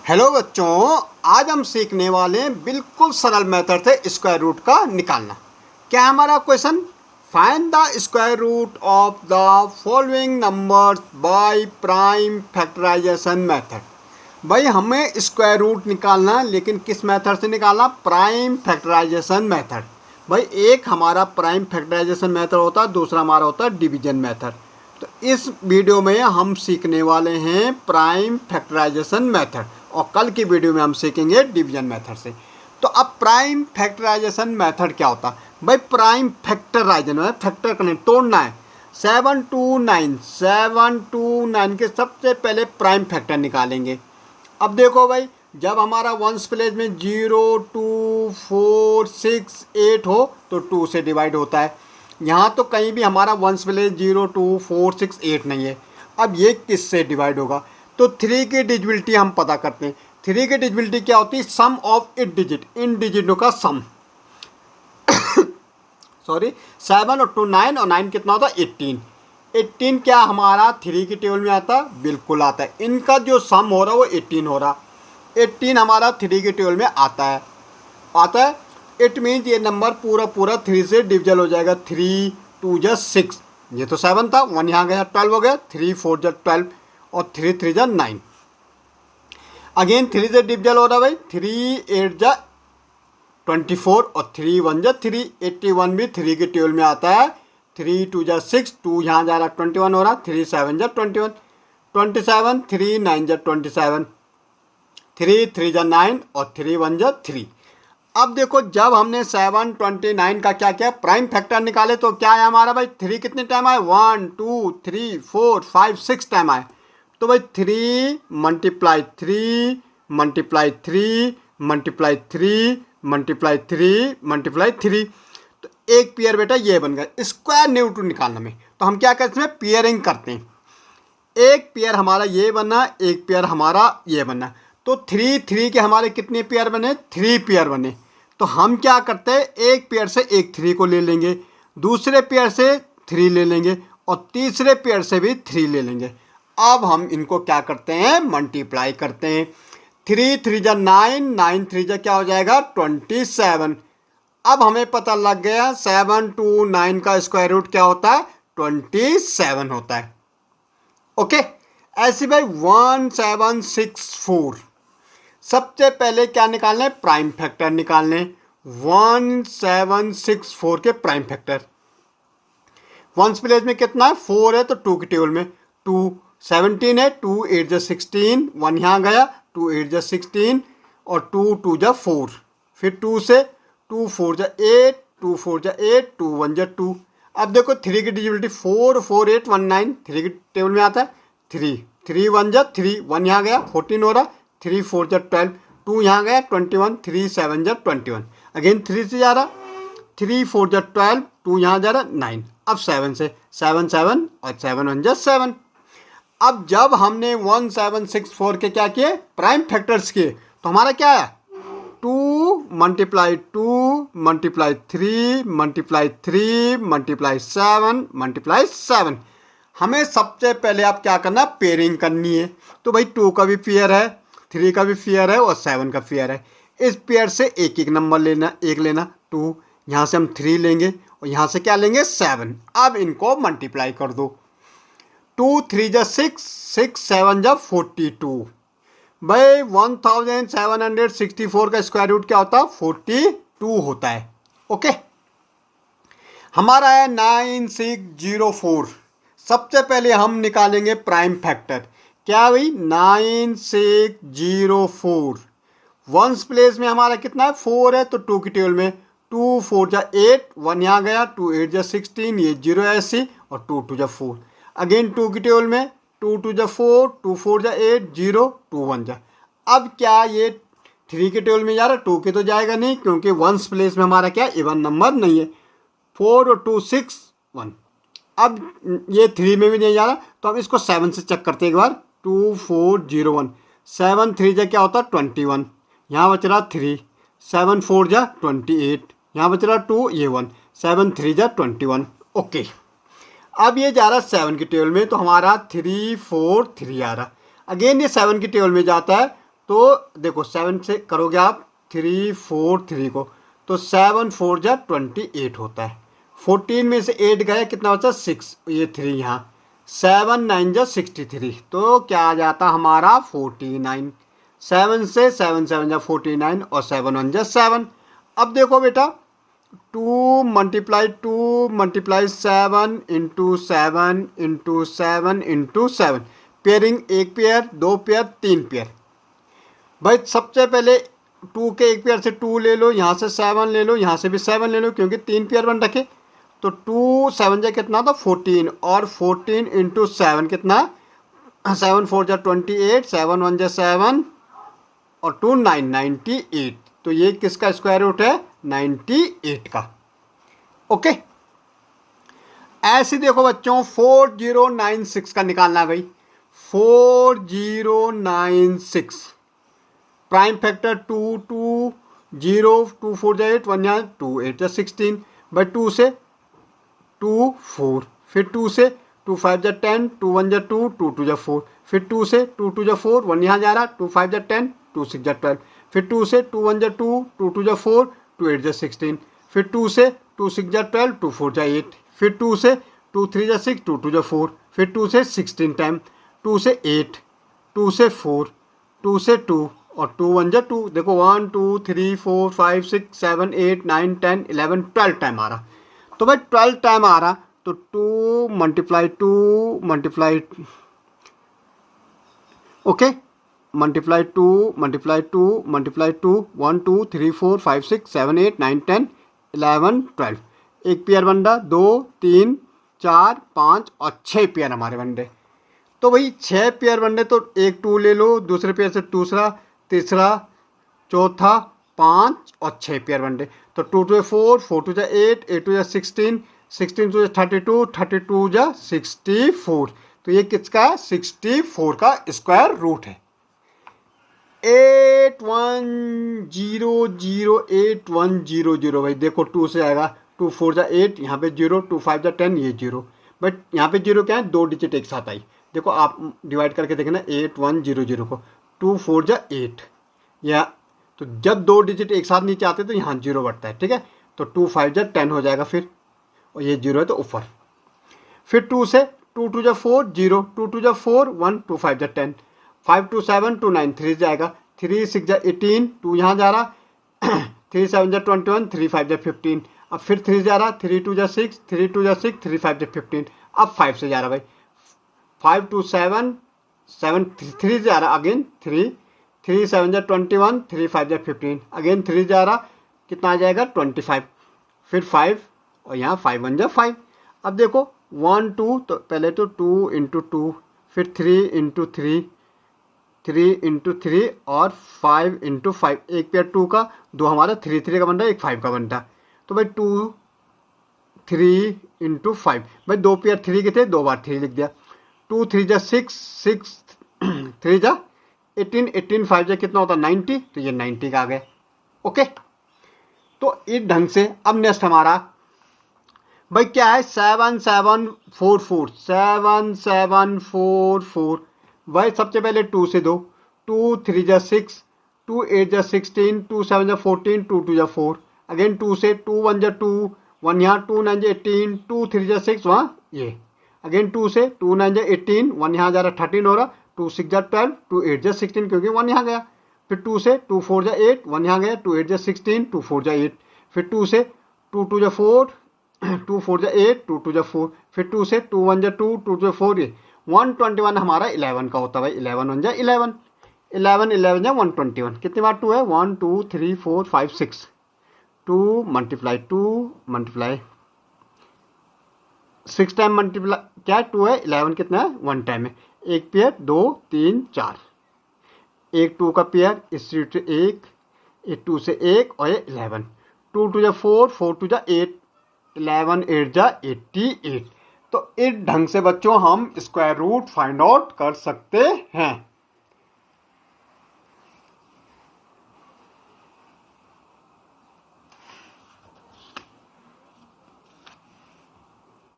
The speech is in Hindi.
हेलो बच्चों, आज हम सीखने वाले हैं बिल्कुल सरल मेथड से स्क्वायर रूट का निकालना। क्या है हमारा question? Find the square root of the following numbers by prime factorization method. भाई हमें स्क्वायर रूट निकालना है, लेकिन किस मेथड से निकालना? Prime factorization method. भाई एक हमारा प्राइम फैक्टराइजेशन मेथड होता है, दूसरा हमारा होता है डिवीजन मेथड। तो इस वीडियो में हम सीखने वाले हैं प्राइम फैक्टराइजेशन मेथड और कल की वीडियो में हम सीखेंगे डिवीजन मेथड से। तो अब प्राइम फैक्टराइजेशन मेथड क्या होता है? भाई प्राइम फैक्टराइजेशन है, फैक्टर करने तोड़ना है। 7 to 9 के सबसे पहले प्राइम फैक्टर निकालेंगे। अब देखो भाई, जब हमारा वंस प्लेस में 0 2 4 6 8 हो तो 2 से डिवाइड होता है। यहाँ तो कहीं भी हमारा वंस प्लेस 0 2 4 6 8 नहीं है। अब ये किससे डिवाइड होगा? तो 3 की डिजिबिलिटी हम पता करते हैं। 3 की डिजिबिलिटी क्या होती है? सम ऑफ इट डिजिट, इन डिजिटों का सम। सॉरी, 7 और 2 9, और 9 कितना होता है? 18। 18 क्या हमारा 3 की टेबल में आता है? बिल्कुल आता है। इनका जो सम हो रहा है वो 18 हो रहा। 18 हमारा 3 की टेबल में आता है। इट मीन्स ये नंबर पूरा 3 से डिविजल हो जाएगा। 3 2 जा 6, ये तो 7 था, 1 यहाँ गया, 12 हो गया। 3 4 जा 12 और 3 3 जा 9। अगेन 3 से डिविजल हो रहा भाई। 3 8 जा 24 और 3 1 जा 3। 81 भी 3 की टेबल में आता है। 3 2 जा 6, 2 यहाँ जा रहा 21 हो रहा। 3 7 जा 21, 27, 3 9 जा 27, 3 3 जा 9 और 3 1 जा 3। अब देखो, जब हमने 7 29 का क्या किया? प्राइम फैक्टर निकाले तो क्या है हमारा भाई? 3 कितने टाइम आए? 1 2 3 4 5 6 टाइम आए। तो भाई 3 multiply 3 multiply 3 multiply 3 multiply 3 multiply 3, तो एक पेयर बेटा ये बन गया। स्क्वायर रूट निकालने में तो हम क्या करते हैं? पेयरिंग करते हैं। एक पेयर हमारा ये बना, एक पेयर हमारा ये बना। तो 3 3 के हमारे कितने पेयर बने? 3 पेयर बने। तो हम क्या करते हैं? एक पेयर से एक 3 को ले लेंगे, दूसरे पेयर से 3 ले लेंगे और तीसरे पेयर से भी 3 ले लेंगे। अब हम इनको क्या करते हैं? मल्टीप्लाई करते हैं। 3 3 जा 9, 9 3 जा क्या हो जाएगा? 27। अब हमें पता लग गया 7 to 9 का स्क्वायर रूट क्या होता है? 27 होता है। ओके, ऐसे भाई 1764। सबसे पहले क्या निकालना है? प्राइम फैक्टर निकालने। 1764 के प्राइम फैक्टर। वंस प्लेस में कितना है? 4 है तो 2 की टेबल में 2। 17 है, 2 8 जा 16, 1 यहाँ गया, 2 8 जा 16 और 2 2 जा 4। फिर 2 से 2 4 जा 8, 2 4 जा 8, 2 1 जा 2। अब देखो 3 की डिजिबिलिटी 4 4 8 1 9, 3 की टेबल में आता है। 3 3 1 जा 3, 1 यहाँ गया, 14 हो रहा। 3 4 जा 12, 2 यहाँ गया 21, 3 7 जा 21। अगेन 3 से जा रहा, 3 4 जा 12, 2 यहाँ जा रहा 9। अब 7 से 7 7 और 7 1 जा 7। अब जब हमने 1764 के क्या किए? प्राइम फैक्टर्स किए, तो हमारा क्या आया? 2 multiply 2 multiply 3 multiply 3 multiply 7 multiply 7। हमें सबसे पहले आप क्या करना? पेयरिंग करनी है। तो भाई 2 का भी पेयर है, 3 का भी पेयर है और 7 का पेयर है। इस पेयर से एक एक नंबर लेना, एक लेना 2, यहाँ से हम 3 लेंगे और यहाँ से क्या लेंगे? 7। अब इनको मल्टीप्लाई कर दो। 2 3 जा 6, 6 7 जा 42। भाई 1764 का स्क्वायर रूट क्या होता है? 42 होता है। ओके, हमारा है 9604। सबसे पहले हम निकालेंगे प्राइम फैक्टर। क्या भाई? 9604। वंस प्लेस में हमारा कितना है? 4 है तो 2 की टेबल में 2 4 जा 8, 1 यहाँ गया, 2 8 जा 16, ये 0 ऐसी और 2 2 जा 4। अगेन 2 की टेबल में 2 2 जा 4, 2 4 जा 8, 0 2 1 जा। अब क्या ये 3 की टेबल में जा रहा? 2 के तो जाएगा नहीं, क्योंकि वंस प्लेस में हमारा क्या? इवन नंबर नहीं है। 4 और 2 6 1। अब ये 3 में भी नहीं जा रहा, तो हम इसको 7 से चेक करते हैं एक बार। 2 4 0 1, 7 3 जा क्या होता है? 21, यहाँ बच रहा 3, 7 4 जा 28, यहाँ बच रहा 2, ये 1, 7 3 जा 21। ओके, अब ये जा रहा 7 की टेबल में, तो हमारा 3 4 3 आ रहा। अगेन ये 7 की टेबल में जाता है तो देखो 7 से करोगे आप 3 4 3 को, तो 7 4 जा 28 होता है। 14 में से 8 गया, कितना बचा 6, ये 3 यहाँ, 7 9 जा 63, तो क्या आ जाता हमारा 49। 7 से 7 7 जा 49 और 7 1 जा 7। अब देखो बेटा 2 multiply 7 into 7 into 7 into 7, pairing 1 pair 2 pair 3 pair. भाई सबसे पहले 2 के एक पेयर से 2 ले लो, यहाँ से 7 ले लो, यहाँ से भी 7 ले लो, क्योंकि 3 पेयर बन रखे। तो 2 7 जा कितना था 14, और 14 इंटू 7 कितना, 7 4 जा 28, 7 1 जा 7 और 2 9 98। तो ये किसका स्क्वायर रूट है, 98 का। ओके, ऐसे देखो बच्चों 4096 का निकालना है भाई। 4096 प्राइम फैक्टर 2 2 0 2 4 जा 8, 1 यहाँ 2 8 जा 16, भाई 2 से 2 4, फिर 2 से 2 5 जा 10, 2 1 जा 2, 2 2 जा 4, फिर 2 से 2 2 जा 4, 1 यहाँ जा रहा, 2 5 जा 10, 2 6 जा 12, फिर 2 से 2 1 जा 2, 2 2 जा 4, 2 8 जा 16, फिर 2 से 2 6 जा 12, 2 4 जा 8, फिर 2 से 2 3 जा 6, 2 2 जा 4, फिर 2 से 16 टाइम, 2 से 8, 2 से 4, 2 से 2 और 2 1 जा 2। देखो 1 2 3 4 5 6 7 8 9 10 11 12 टाइम आ रहा। तो भाई 12 टाइम आ रहा, तो 2 multiply okay, multiply 2 multiply 2 multiply 2 1 2 3 4 5 6 7 8 9 10 11 12। एक पेयर बन रहा, 2 3 4 5 और 6 पेयर हमारे बन रहे। तो भाई 6 पेयर बन रहे, तो एक 2 ले लो, दूसरे पेयर से दूसरा, तीसरा, चौथा, 5 और 6 पेयर बन रहे। तो 2 2 4, 4 2 8, 8 2 16, 16 2 32, 32 जा 64। तो ये किसका है, 64 का स्क्वायर रूट है। 8100 भाई देखो 2 से आएगा, 2 4 जा 8, यहाँ पे 0, 2 5 जा 10, ये 0, बट यहाँ पे 0 क्या है, 2 डिजिट एक साथ आई। देखो आप डिवाइड करके देखना 8100 को, 2 4 जा 8, या तो जब 2 डिजिट एक साथ नीचे आते तो यहाँ 0 बढ़ता है, ठीक है। तो 2 5 जा 10 हो जाएगा फिर, और ये 0 है तो ऊपर। फिर 2 से 2 2 जा 4 0, 2 2 जा 4 1, 2 5 जा 10, 5 2 7 2 9 3 जाएगा, 3 6 जा 18, 2 यहाँ जा रहा 3 7 जा 21, 3 5 जा 15, अब फिर 3 जा रहा, 3 2 जा 6, 3 2 जा 6, 3 5 जा 15, अब 5 से जा रहा भाई, 5 2 7 7 3 जा रहा, अगेन 3 3 7 जा 21, 3 5 जा 15, अगेन 3 जा रहा, कितना आ जाएगा 25, फिर 5 और यहाँ 5 1 जा 5। अब देखो 1 2, तो पहले तो 2 इंटू 2, फिर 3 इंटू 3, 3 इंटू 3 और 5 इंटू 5। एक पेयर 2 का, 2 हमारा 3 3 का बन रहा है, एक 5 का बनता है। तो भाई 2 3 इंटू 5, भाई 2 पेयर 3 के थे, 2 बार 3 लिख दिया। 2 3 जा 6, 6 3 जा 18, 18 5 जा कितना होता है 90, तो ये 90 का आ गया। ओके, तो इस ढंग से अब नेक्स्ट हमारा भाई क्या है, 7744 7744। भाई सबसे पहले 2 से दो, 2 3 जा 6, 2 8 जा 16, 2 7 जा 14, 2 2 जा 4, अगेन 2 से 2 1 जा 2, 1 यहाँ 2 9 जा 18, 2 3 जा 6 वहाँ ये, अगेन 2 से 2 9 जा 18, 1 यहाँ जा रहा 13 हो रहा, 2 6 जा 12, 2 8 जा 16 क्योंकि 1 यहाँ गया, फिर 2 से 2 4 जा 8, 1 यहाँ गया, 2 8 जा 16, 2 4 जा 8, फिर 2 से 2 2 जा 4, 2 4 जा 8, 2 2 जा 4, फिर 2 से 2 1 जा 2, 2 2 जा 4, ये 121 हमारा 11 का होता है भाई। 11 1 जा 11, 11 11 जा 121, कितनी बार 2 है, 1 2 3 4 5 6, 2 मल्टीप्लाई 2 मल्टीप्लाई 6 टाइम मल्टीप्लाई क्या 2 है, 11 कितना है 1 टाइम है, एक पेयर 2 3 4, एक 2 का पेयर, इस से 1, 2 से 1 और ये 11, 2 2 जा 4, 4 2 जा 8, 11 8 जा 88। तो इस ढंग से बच्चों हम स्क्वायर रूट फाइंड आउट कर सकते हैं।